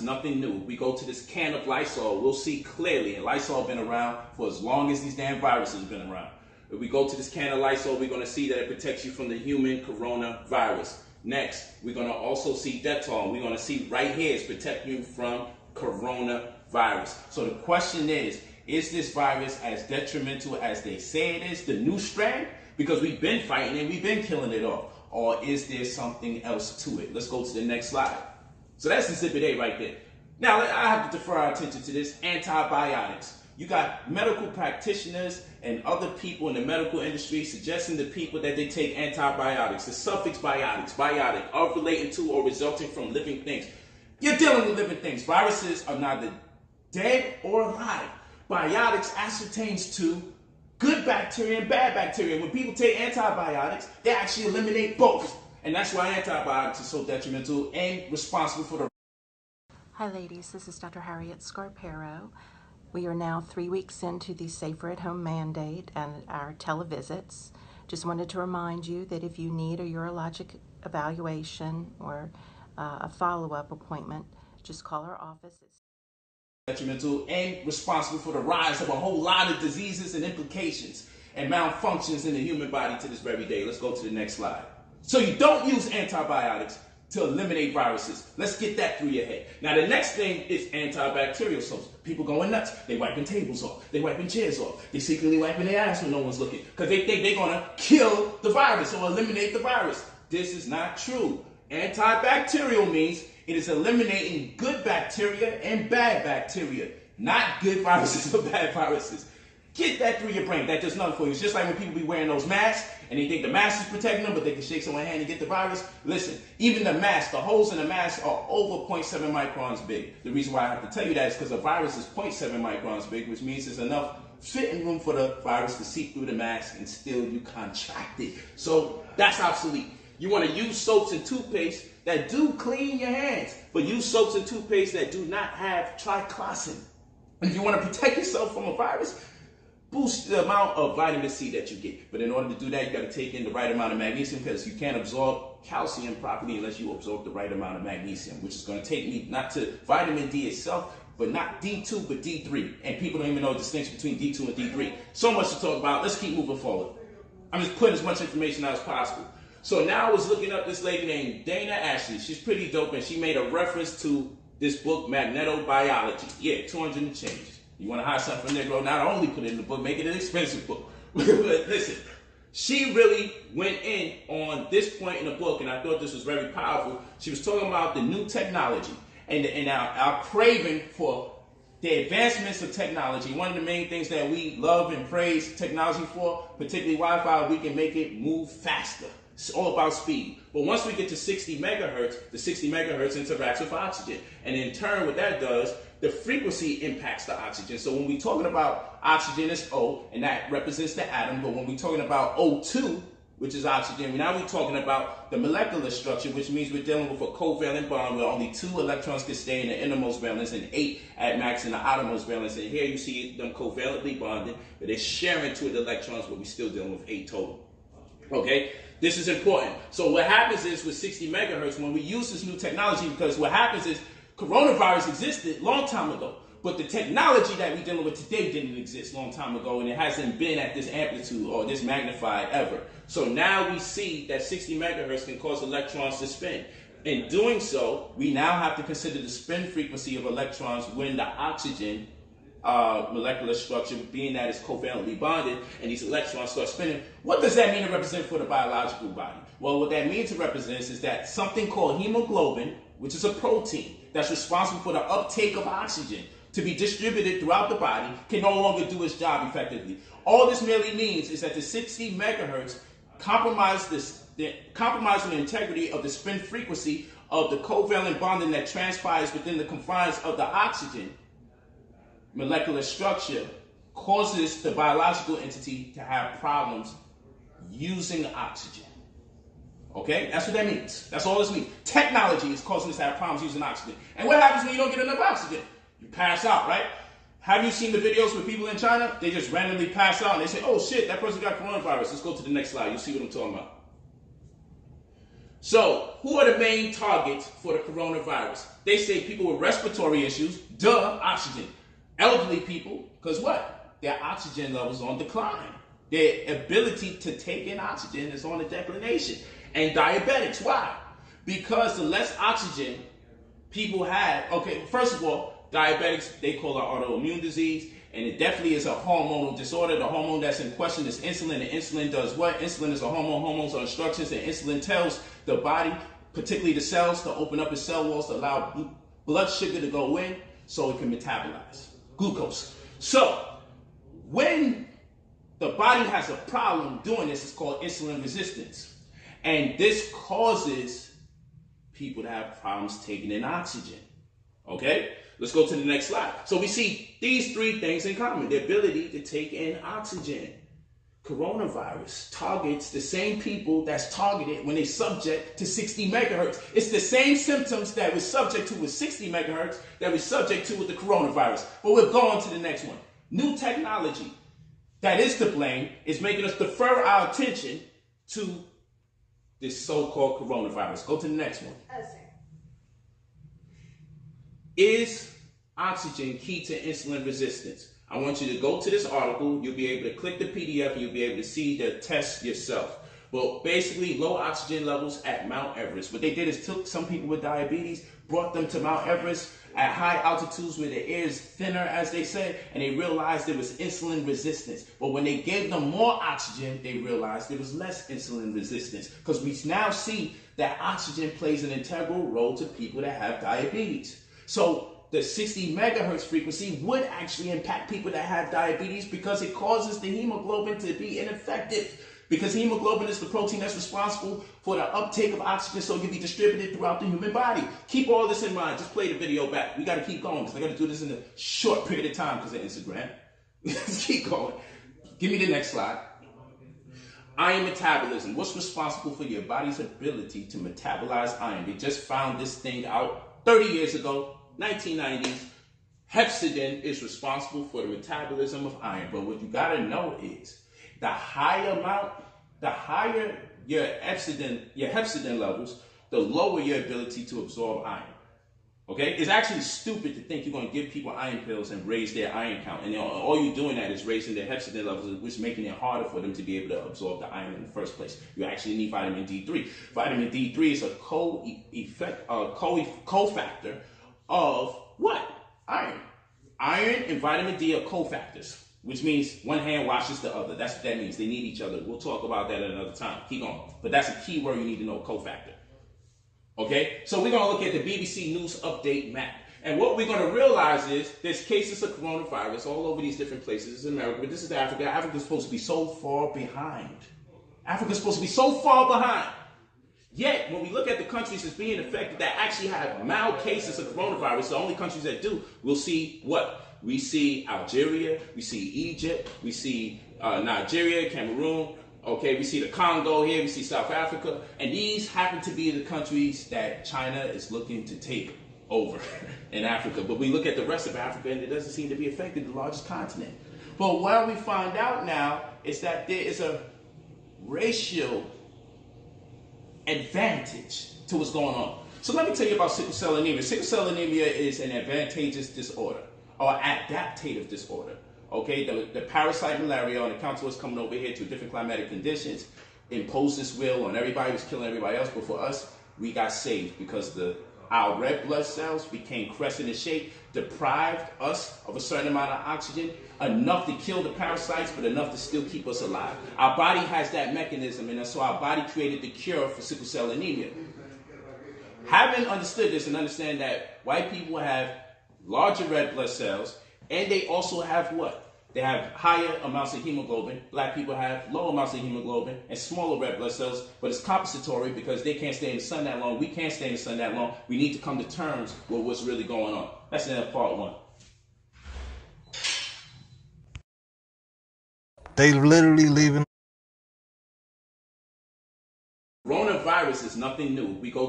Nothing new. We go to this can of Lysol, we'll see clearly, and Lysol been around for as long as these damn viruses have been around. If we go to this can of Lysol, we're going to see that it protects you from the human coronavirus. Next, we're going to also see Dettol. We're going to see right here it's protecting you from coronavirus. So the question is this virus as detrimental as they say it is, the new strand? Because we've been fighting and we've been killing it off. Or is there something else to it? Let's go to the next slide. So that's Exhibit A right there. Now, I have to defer our attention to this, antibiotics. You got medical practitioners and other people in the medical industry suggesting to people that they take antibiotics. The suffix biotics, biotic, are relating to or resulting from living things. You're dealing with living things. Viruses are neither dead or alive. Biotics ascertains to good bacteria and bad bacteria. When people take antibiotics, they actually eliminate both. And that's why antibiotics are so detrimental and responsible for the... Hi ladies, this is Dr. Harriet Scarpero. We are now 3 weeks into the Safer at Home mandate and our televisits. Just wanted to remind you that if you need a urologic evaluation or a follow-up appointment, just call our office. Detrimental and responsible for the rise of a whole lot of diseases and implications and malfunctions in the human body to this very day. Let's go to the next slide. So you don't use antibiotics to eliminate viruses. Let's get that through your head. Now the next thing is antibacterial soaps. People going nuts. They wiping tables off. They wiping chairs off. They secretly wiping their ass when no one's looking because they think they're going to kill the virus or eliminate the virus. This is not true. Antibacterial means it is eliminating good bacteria and bad bacteria, not good viruses or bad viruses. Get that through your brain. That does nothing for you. It's just like when people be wearing those masks and they think the mask is protecting them, but they can shake someone's hand and get the virus. Listen, even the mask, the holes in the mask are over 0.7 microns big. The reason why I have to tell you that is because a virus is 0.7 microns big, which means there's enough fitting room for the virus to seep through the mask and still you contract it. So that's obsolete. You want to use soaps and toothpaste that do clean your hands, but use soaps and toothpaste that do not have triclosan. If you want to protect yourself from a virus, boost the amount of vitamin C that you get. But in order to do that, you got to take in the right amount of magnesium because you can't absorb calcium properly unless you absorb the right amount of magnesium, which is going to take me not to vitamin D itself, but not D2, but D3. And people don't even know the distinction between D2 and D3. So much to talk about. Let's keep moving forward. I'm just putting as much information out as possible. So now I was looking up this lady named Dana Ashley. She's pretty dope, and she made a reference to this book, Magnetobiology. Yeah, 200 and change. You want to hire something from Negro, not only put it in the book, make it an expensive book. But listen, she really went in on this point in the book, and I thought this was very powerful. She was talking about the new technology and our craving for the advancements of technology. One of the main things that we love and praise technology for, particularly Wi-Fi, we can make it move faster. It's all about speed. But once we get to 60 megahertz, the 60 megahertz interacts with oxygen. And in turn, what that does, the frequency impacts the oxygen. So when we're talking about oxygen, it's O, and that represents the atom. But when we're talking about O2, which is oxygen, now we're talking about the molecular structure, which means we're dealing with a covalent bond where only 2 electrons can stay in the innermost valence and 8 at max in the outermost valence. And here you see them covalently bonded, but they're sharing 2 of the electrons, but we're still dealing with 8 total. Okay? This is important. So what happens is with 60 megahertz, when we use this new technology, because what happens is coronavirus existed a long time ago, but the technology that we're dealing with today didn't exist a long time ago, and it hasn't been at this amplitude or this magnified ever. So now we see that 60 megahertz can cause electrons to spin. In doing so, we now have to consider the spin frequency of electrons when the oxygen molecular structure, being that it's covalently bonded and these electrons start spinning. What does that mean to represent for the biological body? Well, what that means to represent is that something called hemoglobin, which is a protein that's responsible for the uptake of oxygen to be distributed throughout the body, can no longer do its job effectively. All this merely means is that the 60 megahertz compromises the integrity of the spin frequency of the covalent bonding that transpires within the confines of the oxygen molecular structure, causes the biological entity to have problems using oxygen. Okay? That's what that means. That's all this means. Technology is causing us to have problems using oxygen. And what happens when you don't get enough oxygen? You pass out, right? Have you seen the videos with people in China? They just randomly pass out and they say, oh shit, that person got coronavirus. Let's go to the next slide. You'll see what I'm talking about. So, who are the main targets for the coronavirus? They say people with respiratory issues, duh, oxygen. Elderly people, because what? Their oxygen levels on decline. Their ability to take in oxygen is on a declination. And diabetics, why? Because the less oxygen people have, okay, first of all, diabetics, they call it autoimmune disease, and it definitely is a hormonal disorder. The hormone that's in question is insulin, and insulin does what? Insulin is a hormone. Hormones are instructions, and insulin tells the body, particularly the cells, to open up its cell walls to allow blood sugar to go in so it can metabolize glucose. So, when the body has a problem doing this, it's called insulin resistance. And this causes people to have problems taking in oxygen. Okay? Let's go to the next slide. So we see these three things in common. The ability to take in oxygen. Coronavirus targets the same people that's targeted when they subject to 60 megahertz. It's the same symptoms that we're subject to with 60 megahertz that we're subject to with the coronavirus. But we're going to the next one. New technology that is to blame is making us defer our attention to this so-called coronavirus. Go to the next one. Is oxygen key to insulin resistance? I want you to go to this article. You'll be able to click the PDF and you'll be able to see the test yourself. Well, basically, low oxygen levels at Mount Everest. What they did is took some people with diabetes, brought them to Mount Everest at high altitudes where the air is thinner, as they say, and they realized there was insulin resistance. But when they gave them more oxygen, they realized there was less insulin resistance, because we now see that oxygen plays an integral role to people that have diabetes. So the 60 megahertz frequency would actually impact people that have diabetes because it causes the hemoglobin to be ineffective. Because hemoglobin is the protein that's responsible for the uptake of oxygen so it can be distributed throughout the human body. Keep all this in mind. Just play the video back. We got to keep going because I got to do this in a short period of time because of Instagram. Let's keep going. Give me the next slide. Iron metabolism. What's responsible for your body's ability to metabolize iron? They just found this thing out 30 years ago, 1990s. Hepcidin is responsible for the metabolism of iron. But what you got to know is the higher your hepcidin levels, the lower your ability to absorb iron. Okay? It's actually stupid to think you're going to give people iron pills and raise their iron count. And all you're doing that is raising their hepcidin levels, which is making it harder for them to be able to absorb the iron in the first place. You actually need vitamin D3. Vitamin D3 is a cofactor of what? Iron. Iron and vitamin D are cofactors, which means one hand washes the other. That's what that means. They need each other. We'll talk about that at another time. Keep going. But that's a key word you need to know, cofactor. Okay? So we're going to look at the BBC News Update map. And what we're going to realize is there's cases of coronavirus all over these different places. in America, but this is Africa. Africa's supposed to be so far behind. Africa's supposed to be so far behind. Yet, when we look at the countries that's being affected that actually have mild cases of coronavirus, the only countries that do, we'll see what? We see Algeria, we see Egypt, we see Nigeria, Cameroon, okay, we see the Congo here, we see South Africa, and these happen to be the countries that China is looking to take over in Africa. But we look at the rest of Africa and it doesn't seem to be affected, the largest continent. But what we find out now is that there is a racial advantage to what's going on. So let me tell you about sickle cell anemia. Sickle cell anemia is an advantageous disorder or adaptative disorder. Okay, the parasite malaria on account of us coming over here to different climatic conditions imposed this will on everybody, was killing everybody else. But for us, we got saved because our red blood cells became crescent in shape, deprived us of a certain amount of oxygen, enough to kill the parasites, but enough to still keep us alive. Our body has that mechanism, and so our body created the cure for sickle cell anemia. Having understood this and understand that white people have larger red blood cells, and they also have what? They have higher amounts of hemoglobin. Black people have low amounts of hemoglobin and smaller red blood cells, but it's compensatory because they can't stay in the sun that long. We can't stay in the sun that long. We need to come to terms with what's really going on. That's in part one. They literally leaving. Coronavirus is nothing new. We go